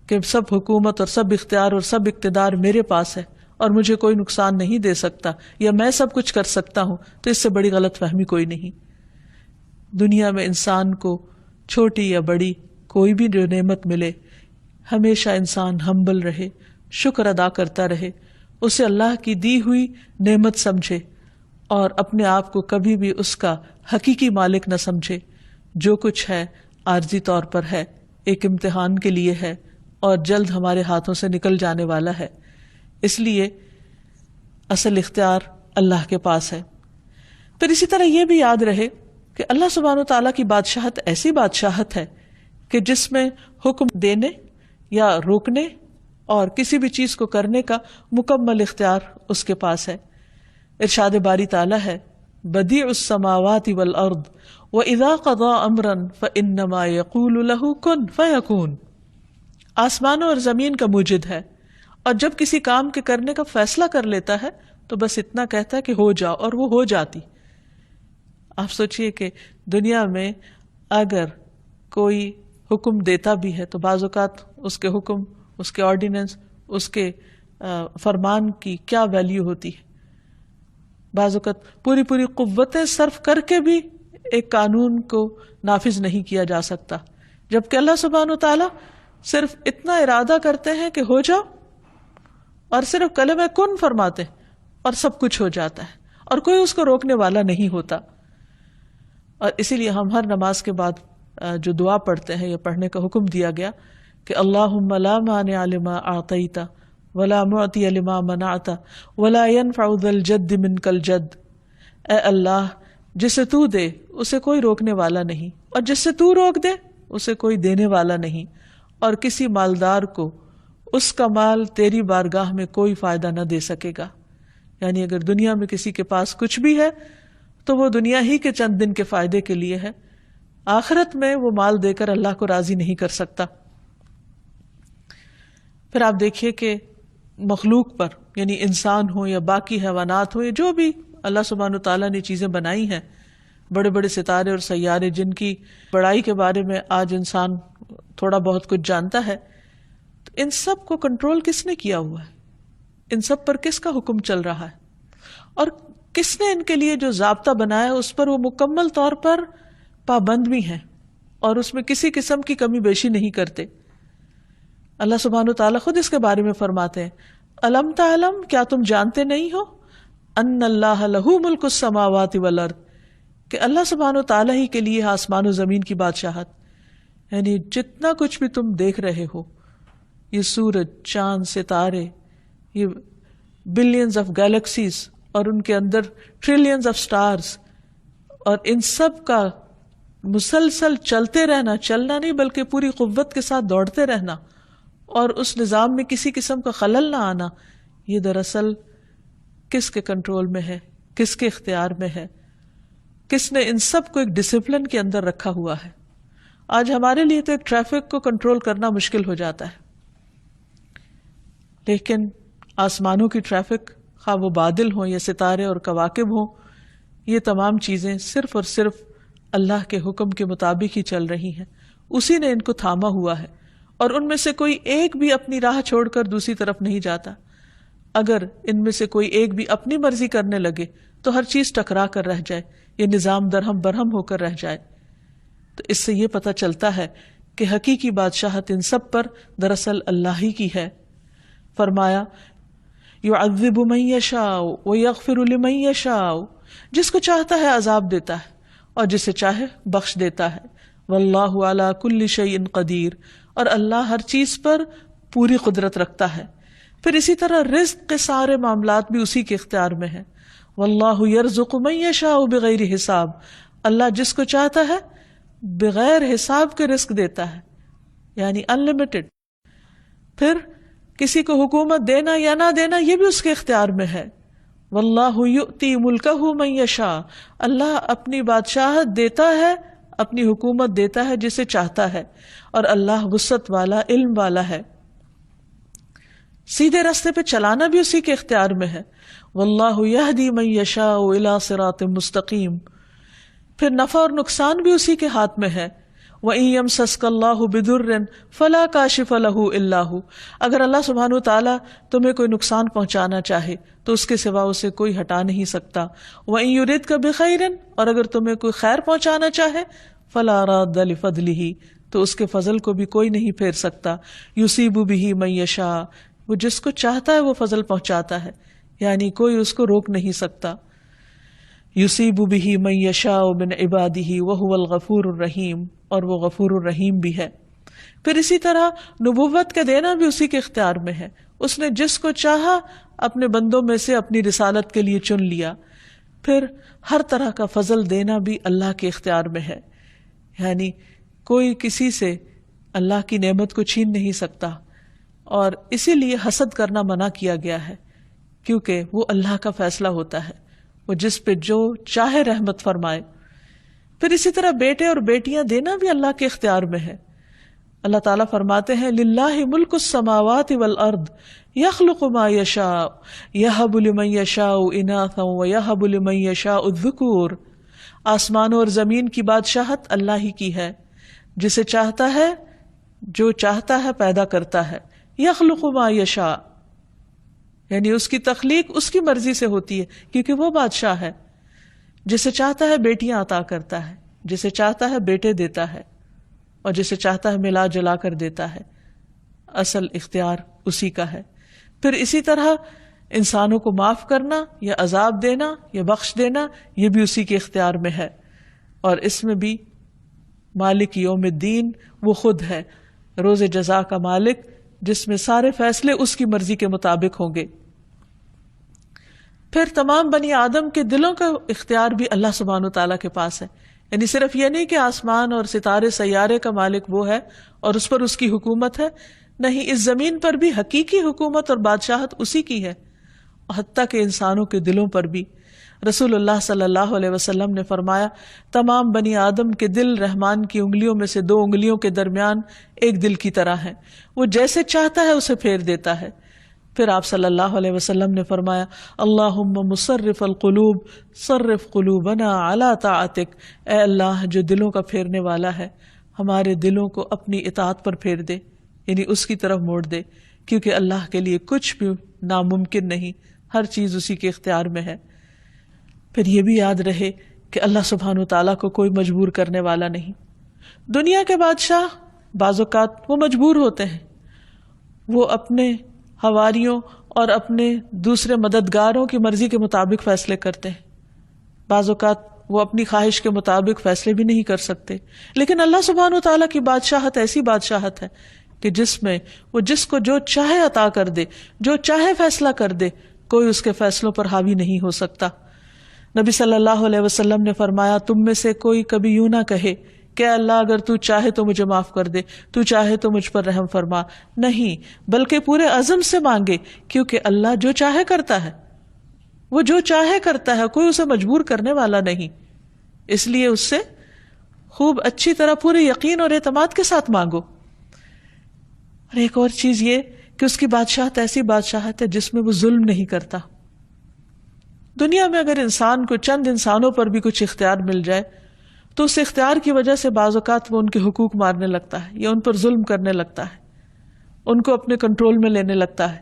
کہ سب حکومت اور سب اختیار اور سب اقتدار میرے پاس ہے اور مجھے کوئی نقصان نہیں دے سکتا، یا میں سب کچھ کر سکتا ہوں، تو اس سے بڑی غلط فہمی کوئی نہیں۔ دنیا میں انسان کو چھوٹی یا بڑی کوئی بھی جو نعمت ملے، ہمیشہ انسان ہمبل رہے، شکر ادا کرتا رہے، اسے اللہ کی دی ہوئی نعمت سمجھے، اور اپنے آپ کو کبھی بھی اس کا حقیقی مالک نہ سمجھے۔ جو کچھ ہے عارضی طور پر ہے، ایک امتحان کے لیے ہے، اور جلد ہمارے ہاتھوں سے نکل جانے والا ہے، اس لیے اصل اختیار اللہ کے پاس ہے۔ پھر اسی طرح یہ بھی یاد رہے کہ اللہ سبحانہ وتعالیٰ کی بادشاہت ایسی بادشاہت ہے کہ جس میں حکم دینے یا روکنے اور کسی بھی چیز کو کرنے کا مکمل اختیار اس کے پاس ہے۔ ارشاد باری تعالیٰ ہے، بدیع السماوات والارض واذا قضى امرا فانما يقول له كن فيكون۔ آسمانوں اور زمین کا موجد ہے، اور جب کسی کام کے کرنے کا فیصلہ کر لیتا ہے تو بس اتنا کہتا ہے کہ ہو جاؤ، اور وہ ہو جاتی۔ آپ سوچئے کہ دنیا میں اگر کوئی حکم دیتا بھی ہے تو بعض اوقات اس کے حکم، اس کے آرڈیننس، اس کے فرمان کی کیا ویلیو ہوتی ہے۔ بعض اوقات پوری پوری قوتیں صرف کر کے بھی ایک قانون کو نافذ نہیں کیا جا سکتا، جبکہ اللہ سبحانہ وتعالیٰ صرف اتنا ارادہ کرتے ہیں کہ ہو جاؤ، اور صرف کلمہ کن فرماتے ہیں اور سب کچھ ہو جاتا ہے، اور کوئی اس کو روکنے والا نہیں ہوتا۔ اور اسی لیے ہم ہر نماز کے بعد جو دعا پڑھتے ہیں یا پڑھنے کا حکم دیا گیا کہ اللہم لا مانع لما اعطیت ولا معطی لما منعت ولا ينفع ذا الجد منک الجد۔ اے اللہ، جسے تو دے اسے کوئی روکنے والا نہیں، اور جس سے تو روک دے اسے کوئی دینے والا نہیں، اور کسی مالدار کو اس کا مال تیری بارگاہ میں کوئی فائدہ نہ دے سکے گا۔ یعنی اگر دنیا میں کسی کے پاس کچھ بھی ہے تو وہ دنیا ہی کے چند دن کے فائدے کے لیے ہے، آخرت میں وہ مال دے کر اللہ کو راضی نہیں کر سکتا۔ پھر آپ دیکھیے کہ مخلوق پر، یعنی انسان ہو یا باقی حیوانات ہو، یا جو بھی اللہ سبحانہ وتعالیٰ نے چیزیں بنائی ہیں، بڑے بڑے ستارے اور سیارے جن کی بڑائی کے بارے میں آج انسان تھوڑا بہت کچھ جانتا ہے، تو ان سب کو کنٹرول کس نے کیا ہوا ہے؟ ان سب پر کس کا حکم چل رہا ہے؟ اور کس نے ان کے لیے جو ضابطہ بنایا اس پر وہ مکمل طور پر پابند بھی ہیں، اور اس میں کسی قسم کی کمی بیشی نہیں کرتے۔ اللہ سبحانہ وتعالیٰ خود اس کے بارے میں فرماتے ہیں، الم تعلم، کیا تم جانتے نہیں ہو، ان اللہ لہ ملک السماوات والارض، کہ اللہ سبحانہ وتعالیٰ ہی کے لیے آسمان و زمین کی بادشاہت۔ یعنی جتنا کچھ بھی تم دیکھ رہے ہو، یہ سورج، چاند، ستارے، یہ بلینز آف گیلیکسیز اور ان کے اندر ٹریلینز آف سٹارز، اور ان سب کا مسلسل چلتے رہنا، چلنا نہیں بلکہ پوری قوت کے ساتھ دوڑتے رہنا اور اس نظام میں کسی قسم کا خلل نہ آنا، یہ دراصل کس کے کنٹرول میں ہے، کس کے اختیار میں ہے، کس نے ان سب کو ایک ڈسپلن کے اندر رکھا ہوا ہے. آج ہمارے لیے تو ایک ٹریفک کو کنٹرول کرنا مشکل ہو جاتا ہے، لیکن آسمانوں کی ٹریفک، خواہ وہ بادل ہوں یا ستارے اور کواکب ہوں، یہ تمام چیزیں صرف اور صرف اللہ کے حکم کے مطابق ہی چل رہی ہیں. اسی نے ان کو تھاما ہوا ہے اور ان میں سے کوئی ایک بھی اپنی راہ چھوڑ کر دوسری طرف نہیں جاتا. اگر ان میں سے کوئی ایک بھی اپنی مرضی کرنے لگے تو ہر چیز ٹکرا کر رہ جائے، یہ نظام درہم برہم ہو کر رہ جائے. تو اس سے یہ پتہ چلتا ہے کہ حقیقی بادشاہت ان سب پر دراصل اللہ ہی کی ہے. فرمایا یعذب من یشاء ویغفر لمن یشاء، جس کو چاہتا ہے عذاب دیتا ہے اور جسے چاہے بخش دیتا ہے. واللہ علی کل شیء قدیر، اور اللہ ہر چیز پر پوری قدرت رکھتا ہے. پھر اسی طرح رزق کے سارے معاملات بھی اسی کے اختیار میں ہیں. واللہ یرزق من یشاء بغیر حساب، اللہ جس کو چاہتا ہے بغیر حساب کے رزق دیتا ہے، یعنی انلمیٹڈ. پھر کسی کو حکومت دینا یا نہ دینا یہ بھی اس کے اختیار میں ہے. واللہ یؤتی ملکہ من یشاء، اللہ اپنی بادشاہت دیتا ہے، اپنی حکومت دیتا ہے جسے چاہتا ہے، اور اللہ وسعت والا، علم والا ہے. سیدھے راستے پہ چلانا بھی اسی کے اختیار میں ہے. واللہ یہدی من یشاء الی صراط مستقیم. پھر نفع اور نقصان بھی اسی کے ہاتھ میں ہے. وَإِن يَمْسَسْكَ اللَّهُ بِضُرٍّ فَلَا كَاشِفَ لَهُ إِلَّا هُ، اگر اللہ سبحانہ وتعالیٰ تمہیں کوئی نقصان پہنچانا چاہے تو اس کے سوا اسے کوئی ہٹا نہیں سکتا. وَإِن يُرِدْكَ بِخَيْرٍ، اور اگر تمہیں کوئی خیر پہنچانا چاہے فَلَا رَادَّ لِفَضْلِهِ، تو اس کے فضل کو بھی کوئی نہیں پھیر سکتا. يُصِيبُ بِهِ مَن يَشَاءُ، وہ جس کو چاہتا ہے وہ فضل پہنچاتا ہے، یعنی کوئی اس کو روک نہیں سکتا. یصیب بہ من یشاء من عبادہ وہو الغفور الرحیم، اور وہ غفور الرحیم بھی ہے. پھر اسی طرح نبوت کا دینا بھی اسی کے اختیار میں ہے. اس نے جس کو چاہا اپنے بندوں میں سے اپنی رسالت کے لیے چن لیا. پھر ہر طرح کا فضل دینا بھی اللہ کے اختیار میں ہے، یعنی کوئی کسی سے اللہ کی نعمت کو چھین نہیں سکتا. اور اسی لیے حسد کرنا منع کیا گیا ہے، کیونکہ وہ اللہ کا فیصلہ ہوتا ہے، وہ جس پہ جو چاہے رحمت فرمائے. پھر اسی طرح بیٹے اور بیٹیاں دینا بھی اللہ کے اختیار میں ہے. اللہ تعالیٰ فرماتے ہیں للہ ملک السماوات والارض یخلق ما یشاء یہب لمن یشاء اناثا ویہب لمن یشاء الذکور. آسمانوں اور زمین کی بادشاہت اللہ ہی کی ہے، جسے چاہتا ہے جو چاہتا ہے پیدا کرتا ہے. یخلق ما یشاء، یعنی اس کی تخلیق اس کی مرضی سے ہوتی ہے کیونکہ وہ بادشاہ ہے. جسے چاہتا ہے بیٹیاں عطا کرتا ہے، جسے چاہتا ہے بیٹے دیتا ہے، اور جسے چاہتا ہے ملا جلا کر دیتا ہے. اصل اختیار اسی کا ہے. پھر اسی طرح انسانوں کو معاف کرنا یا عذاب دینا یا بخش دینا یہ بھی اسی کے اختیار میں ہے. اور اس میں بھی مالک یوم الدین وہ خود ہے، روز جزا کا مالک، جس میں سارے فیصلے اس کی مرضی کے مطابق ہوں گے. پھر تمام بنی آدم کے دلوں کا اختیار بھی اللہ سبحانہ وتعالیٰ کے پاس ہے. یعنی صرف یہ نہیں کہ آسمان اور ستارے سیارے کا مالک وہ ہے اور اس پر اس کی حکومت ہے، نہیں، اس زمین پر بھی حقیقی حکومت اور بادشاہت اسی کی ہے، حتیٰ کہ انسانوں کے دلوں پر بھی. رسول اللہ صلی اللہ علیہ وسلم نے فرمایا تمام بنی آدم کے دل رحمان کی انگلیوں میں سے 2 انگلیوں کے درمیان ایک دل کی طرح ہیں، وہ جیسے چاہتا ہے اسے پھیر دیتا ہے. پھر آپ صلی اللہ علیہ وسلم نے فرمایا اللہم مصرف القلوب صرف قلوبنا علی طاعتک، اے اللہ جو دلوں کا پھیرنے والا ہے ہمارے دلوں کو اپنی اطاعت پر پھیر دے، یعنی اس کی طرف موڑ دے، کیونکہ اللہ کے لیے کچھ بھی ناممکن نہیں، ہر چیز اسی کے اختیار میں ہے. پھر یہ بھی یاد رہے کہ اللہ سبحانہ وتعالیٰ کو کوئی مجبور کرنے والا نہیں. دنیا کے بادشاہ بعض اوقات وہ مجبور ہوتے ہیں، وہ اپنے حواریوں اور اپنے دوسرے مددگاروں کی مرضی کے مطابق فیصلے کرتے ہیں. بعض اوقات وہ اپنی خواہش کے مطابق فیصلے بھی نہیں کر سکتے. لیکن اللہ سبحانہ وتعالیٰ کی بادشاہت ایسی بادشاہت ہے کہ جس میں وہ جس کو جو چاہے عطا کر دے، جو چاہے فیصلہ کر دے، کوئی اس کے فیصلوں پر حاوی نہیں ہو سکتا. نبی صلی اللہ علیہ وسلم نے فرمایا تم میں سے کوئی کبھی یوں نہ کہے کہ اللہ اگر تو چاہے تو مجھے معاف کر دے، تو چاہے تو مجھ پر رحم فرما، نہیں بلکہ پورے عزم سے مانگے، کیونکہ اللہ جو چاہے کرتا ہے، وہ جو چاہے کرتا ہے، کوئی اسے مجبور کرنے والا نہیں، اس لیے اس سے خوب اچھی طرح پورے یقین اور اعتماد کے ساتھ مانگو۔ اور ایک اور چیز یہ کہ اس کی بادشاہت ایسی بادشاہت ہے جس میں وہ ظلم نہیں کرتا۔ دنیا میں اگر انسان کو چند انسانوں پر بھی کچھ اختیار مل جائے تو اس اختیار کی وجہ سے بعض اوقات وہ ان کے حقوق مارنے لگتا ہے یا ان پر ظلم کرنے لگتا ہے، ان کو اپنے کنٹرول میں لینے لگتا ہے،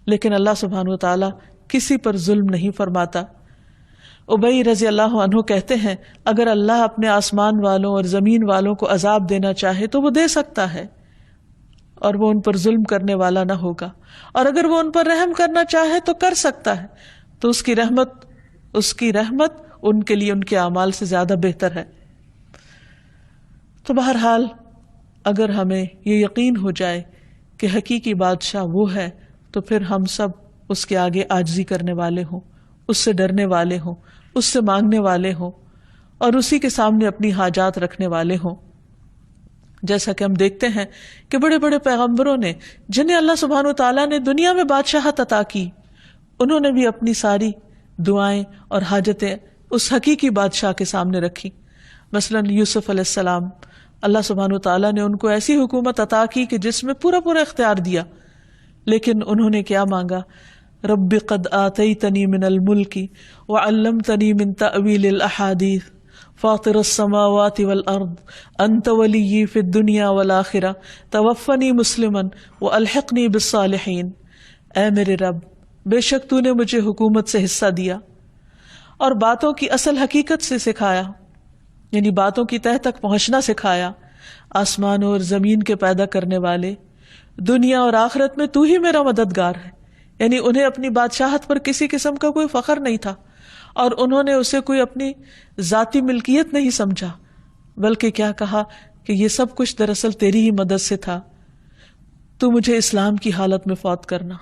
لیکن اللہ سبحانہ وتعالی کسی پر ظلم نہیں فرماتا۔ ابی رضی اللہ عنہ کہتے ہیں اگر اللہ اپنے آسمان والوں اور زمین والوں کو عذاب دینا چاہے تو وہ دے سکتا ہے، اور وہ ان پر ظلم کرنے والا نہ ہوگا، اور اگر وہ ان پر رحم کرنا چاہے تو کر سکتا ہے، تو اس کی رحمت ان کے لیے ان کے اعمال سے زیادہ بہتر ہے۔ تو بہرحال اگر ہمیں یہ یقین ہو جائے کہ حقیقی بادشاہ وہ ہے تو پھر ہم سب اس کے آگے عاجزی کرنے والے ہوں، اس سے ڈرنے والے ہوں، اس سے مانگنے والے ہوں، اور اسی کے سامنے اپنی حاجات رکھنے والے ہوں۔ جیسا کہ ہم دیکھتے ہیں کہ بڑے بڑے پیغمبروں نے جنہیں اللہ سبحانہ وتعالیٰ نے دنیا میں بادشاہت عطا کی، انہوں نے بھی اپنی ساری دعائیں اور حاجتیں اس حقیقی بادشاہ کے سامنے رکھی۔ مثلا یوسف علیہ السلام، اللہ سبحانہ وتعالیٰ نے ان کو ایسی حکومت عطا کی کہ جس میں پورا اختیار دیا، لیکن انہوں نے کیا مانگا؟ رب قد آتیتنی من الملک وعلمتنی من تأویل الاحادیث فاطر السماوات والارض انت ولی فی الدنیا والآخرہ توفنی مسلما والحقنی بالصالحین۔ اے میرے رب، بے شک تو نے مجھے حکومت سے حصہ دیا اور باتوں کی اصل حقیقت سے سکھایا، یعنی باتوں کی تہ تک پہنچنا سکھایا۔ آسمان اور زمین کے پیدا کرنے والے، دنیا اور آخرت میں تو ہی میرا مددگار ہے۔ یعنی انہیں اپنی بادشاہت پر کسی قسم کا کوئی فخر نہیں تھا، اور انہوں نے اسے کوئی اپنی ذاتی ملکیت نہیں سمجھا، بلکہ کیا کہا کہ یہ سب کچھ دراصل تیری ہی مدد سے تھا۔ تو مجھے اسلام کی حالت میں فوت کرنا،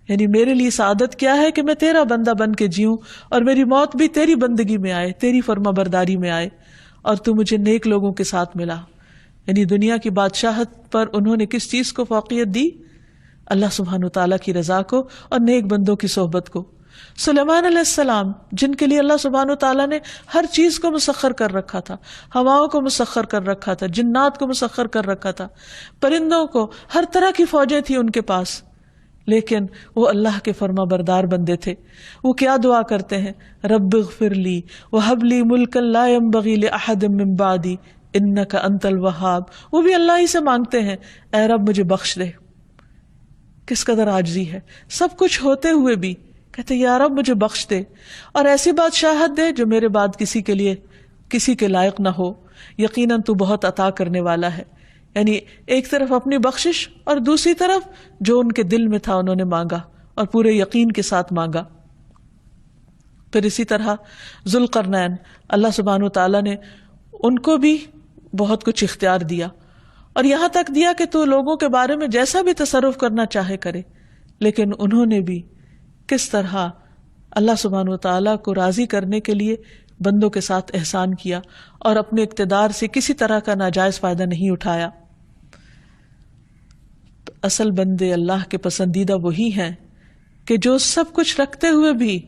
یعنی میرے لیے سعادت کیا ہے کہ میں تیرا بندہ بن کے جیوں اور میری موت بھی تیری بندگی میں آئے، تیری فرما برداری میں آئے، اور تو مجھے نیک لوگوں کے ساتھ ملا۔ یعنی دنیا کی بادشاہت پر انہوں نے کس چیز کو فوقیت دی؟ اللہ سبحانہ وتعالیٰ کی رضا کو اور نیک بندوں کی صحبت کو۔ سلیمان علیہ السلام، جن کے لیے اللہ سبحانہ وتعالیٰ نے ہر چیز کو مسخر کر رکھا تھا، ہواؤں کو مسخر کر رکھا تھا، جنات کو مسخر کر رکھا تھا، پرندوں کو، ہر طرح کی فوجیں تھیں ان کے پاس، لیکن وہ اللہ کے فرما بردار بندے تھے۔ وہ کیا دعا کرتے ہیں؟ رب اغفر لی وہب لی ملکا لا ينبغی لأحد من بعدی انک انت الوہاب۔ وہ بھی اللہ ہی سے مانگتے ہیں، اے رب مجھے بخش دے۔ کس قدر عاجزی ہے، سب کچھ ہوتے ہوئے بھی کہتے یا رب مجھے بخش دے، اور ایسی بادشاہت دے جو میرے بعد کسی کے لائق نہ ہو، یقیناً تو بہت عطا کرنے والا ہے۔ یعنی ایک طرف اپنی بخشش اور دوسری طرف جو ان کے دل میں تھا انہوں نے مانگا اور پورے یقین کے ساتھ مانگا۔ پھر اسی طرح ذوالقرنین، اللہ سبحانہ وتعالیٰ نے ان کو بھی بہت کچھ اختیار دیا، اور یہاں تک دیا کہ تو لوگوں کے بارے میں جیسا بھی تصرف کرنا چاہے کرے، لیکن انہوں نے بھی کس طرح اللہ سبحانہ وتعالیٰ کو راضی کرنے کے لیے بندوں کے ساتھ احسان کیا اور اپنے اقتدار سے کسی طرح کا ناجائز فائدہ نہیں اٹھایا۔ تو اصل بندے اللہ کے پسندیدہ وہی ہیں کہ جو سب کچھ رکھتے ہوئے بھی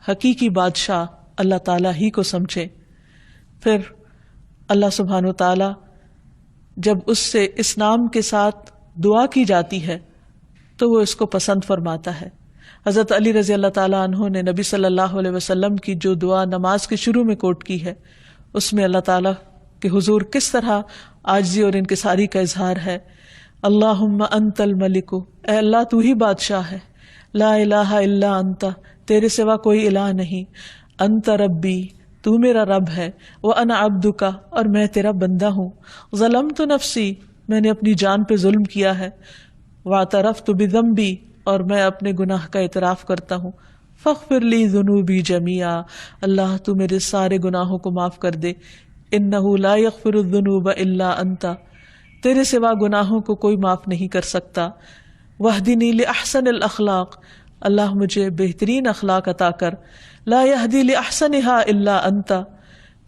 حقیقی بادشاہ اللہ تعالیٰ ہی کو سمجھے۔ پھر اللہ سبحانہ وتعالیٰ جب اس سے اس نام کے ساتھ دعا کی جاتی ہے تو وہ اس کو پسند فرماتا ہے۔ حضرت علی رضی اللہ تعالیٰ عنہ نے نبی صلی اللہ علیہ وسلم کی جو دعا نماز کے شروع میں کوٹ کی ہے، اس میں اللہ تعالیٰ کے حضور کس طرح عاجزی اور انکساری کا اظہار ہے۔ اللہم انت الملک، اے اللہ تو ہی بادشاہ ہے، لا الہ الا انت، تیرے سوا کوئی الہ نہیں، انت ربی، تو میرا رب ہے، وانا عبدک، اور میں تیرا بندہ ہوں، ظلمت نفسی، میں نے اپنی جان پہ ظلم کیا ہے، واعترفت بذنبی، اور میں اپنے گناہ کا اعتراف کرتا ہوں، فاغفر لی ذنوبی جمیعا، اللہ تو میرے سارے گناہوں کو معاف کر دے، انہ لا یغفر الذنوب الا انت، تیرے سوا گناہوں کو کوئی معاف نہیں کر سکتا، واہدنی لاحسن الاخلاق، اللہ مجھے بہترین اخلاق عطا کر. لا یہدی لاحسنھا الا انت،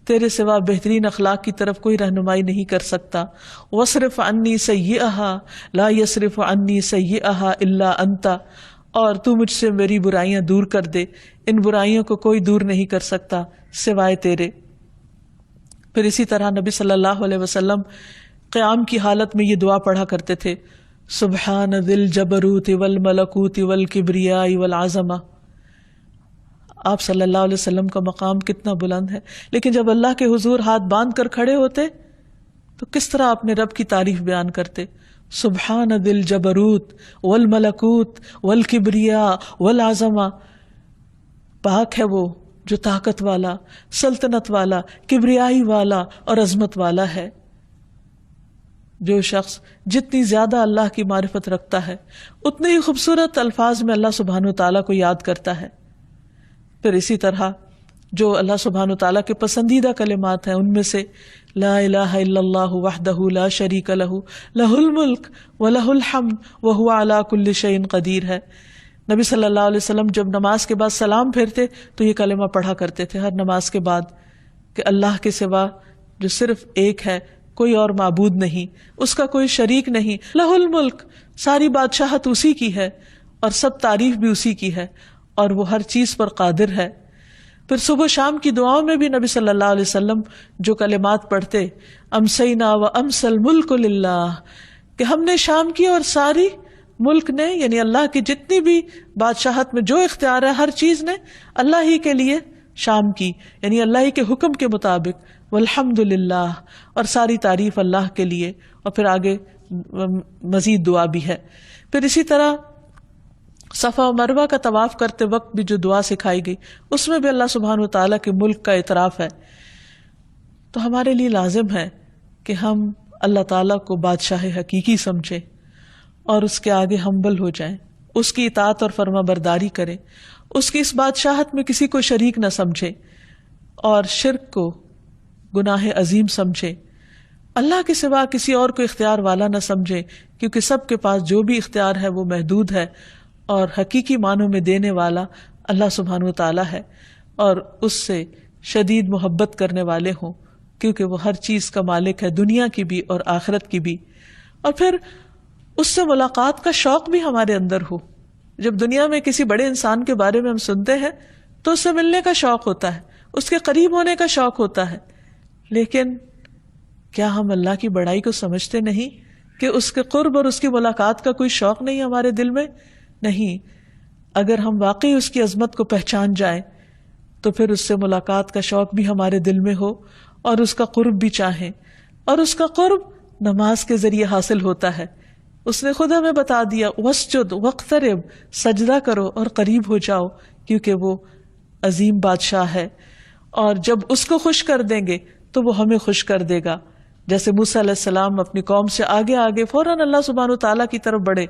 تیرے سوا بہترین اخلاق کی طرف کوئی رہنمائی نہیں کر سکتا. واصرف عنی سیئھا لا یصرف عنی سیئھا الا انت، اور تو مجھ سے میری برائیاں دور کر دے، ان برائیوں کو کوئی دور نہیں کر سکتا سوائے تیرے. پھر اسی طرح نبی صلی اللہ علیہ وسلم قیام کی حالت میں یہ دعا پڑھا کرتے تھے، سبحان ذی الجبروت والملکوت والکبریاء والعظمہ. آپ صلی اللہ علیہ وسلم کا مقام کتنا بلند ہے، لیکن جب اللہ کے حضور ہاتھ باندھ کر کھڑے ہوتے تو کس طرح اپنے رب کی تعریف بیان کرتے. سبحان ذی الجبروت والملکوت والکبریاء والعظمہ، پاک ہے وہ جو طاقت والا، سلطنت والا، کبریائی والا اور عظمت والا ہے. جو شخص جتنی زیادہ اللہ کی معرفت رکھتا ہے اتنے ہی خوبصورت الفاظ میں اللہ سبحانہ وتعالیٰ کو یاد کرتا ہے. پھر اسی طرح جو اللہ سبحانہ وتعالیٰ کے پسندیدہ کلمات ہیں ان میں سے لا الہ الا اللہ وحدہ لا شریک لہ لہ الملک ولہ الحمد وہو علی کل شیء قدیر ہے. نبی صلی اللہ علیہ وسلم جب نماز کے بعد سلام پھیرتے تو یہ کلمہ پڑھا کرتے تھے ہر نماز کے بعد کہ اللہ کے سوا جو صرف ایک ہے، کوئی اور معبود نہیں، اس کا کوئی شریک نہیں. لہ الملک، ساری بادشاہت اسی کی ہے اور سب تعریف بھی اسی کی ہے اور وہ ہر چیز پر قادر ہے. پھر صبح شام کی دعاؤں میں بھی نبی صلی اللہ علیہ وسلم جو کلمات پڑھتے، امسینا و امسى الملک للہ، کہ ہم نے شام کی اور ساری ملک نے، یعنی اللہ کی جتنی بھی بادشاہت میں جو اختیار ہے ہر چیز نے اللہ ہی کے لیے شام کی، یعنی اللہ ہی کے حکم کے مطابق. والحمد للہ، اور ساری تعریف اللہ کے لیے. اور پھر آگے مزید دعا بھی ہے. پھر اسی طرح صفا و مروہ کا طواف کرتے وقت بھی جو دعا سکھائی گئی اس میں بھی اللہ سبحانہ وتعالیٰ کے ملک کا اعتراف ہے. تو ہمارے لیے لازم ہے کہ ہم اللہ تعالیٰ کو بادشاہ حقیقی سمجھیں اور اس کے آگے ہمبل ہو جائیں، اس کی اطاعت اور فرما برداری کریں، اس کی اس بادشاہت میں کسی کو شریک نہ سمجھیں اور شرک کو گناہ عظیم سمجھیں. اللہ کے سوا کسی اور کو اختیار والا نہ سمجھیں، کیونکہ سب کے پاس جو بھی اختیار ہے وہ محدود ہے اور حقیقی معنوں میں دینے والا اللہ سبحانہ وتعالیٰ ہے. اور اس سے شدید محبت کرنے والے ہوں، کیونکہ وہ ہر چیز کا مالک ہے، دنیا کی بھی اور آخرت کی بھی. اور پھر اس سے ملاقات کا شوق بھی ہمارے اندر ہو. جب دنیا میں کسی بڑے انسان کے بارے میں ہم سنتے ہیں تو اس سے ملنے کا شوق ہوتا ہے، اس کے قریب ہونے کا شوق ہوتا ہے. لیکن کیا ہم اللہ کی بڑائی کو سمجھتے نہیں کہ اس کے قرب اور اس کی ملاقات کا کوئی شوق نہیں ہمارے دل میں؟ نہیں. اگر ہم واقعی اس کی عظمت کو پہچان جائیں تو پھر اس سے ملاقات کا شوق بھی ہمارے دل میں ہو اور اس کا قرب بھی چاہیں. اور اس کا قرب نماز کے ذریعے حاصل ہوتا ہے. اس نے خود ہمیں بتا دیا واسجد واقترب، سجدہ کرو اور قریب ہو جاؤ، کیونکہ وہ عظیم بادشاہ ہے. اور جب اس کو خوش کر دیں گے تو وہ ہمیں خوش کر دے گا. جیسے موسیٰ علیہ السلام اپنی قوم سے آگے آگے فوراً اللہ سبحانہ وتعالیٰ کی طرف بڑھے.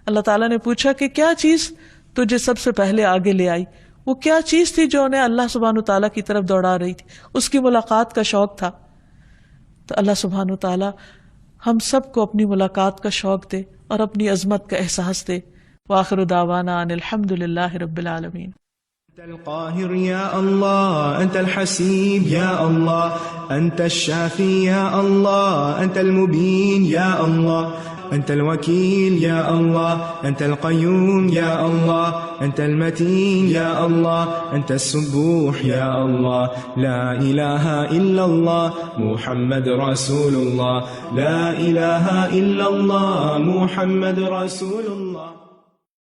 اللہ تعالیٰ نے پوچھا کہ کیا چیز تجھے سب سے پہلے آگے لے آئی؟ وہ کیا چیز تھی جو انہیں اللہ سبحانہ وتعالیٰ کی طرف دوڑا رہی تھی؟ اس کی ملاقات کا شوق تھا. تو اللہ سبحانہ وتعالیٰ ہم سب کو اپنی ملاقات کا شوق دے اور اپنی عظمت کا احساس دے. وآخر دعوانا ان الحمد للہ رب العالمین. أنت القاهر يا الله، أنت الحسيب يا الله، أنت الشافي يا الله، أنت المبين يا الله، أنت الوكيل يا الله، أنت القيوم يا الله، أنت المتين يا الله، أنت السبوح يا الله. لا إله إلا الله محمد رسول الله، لا إله إلا الله محمد رسول الله.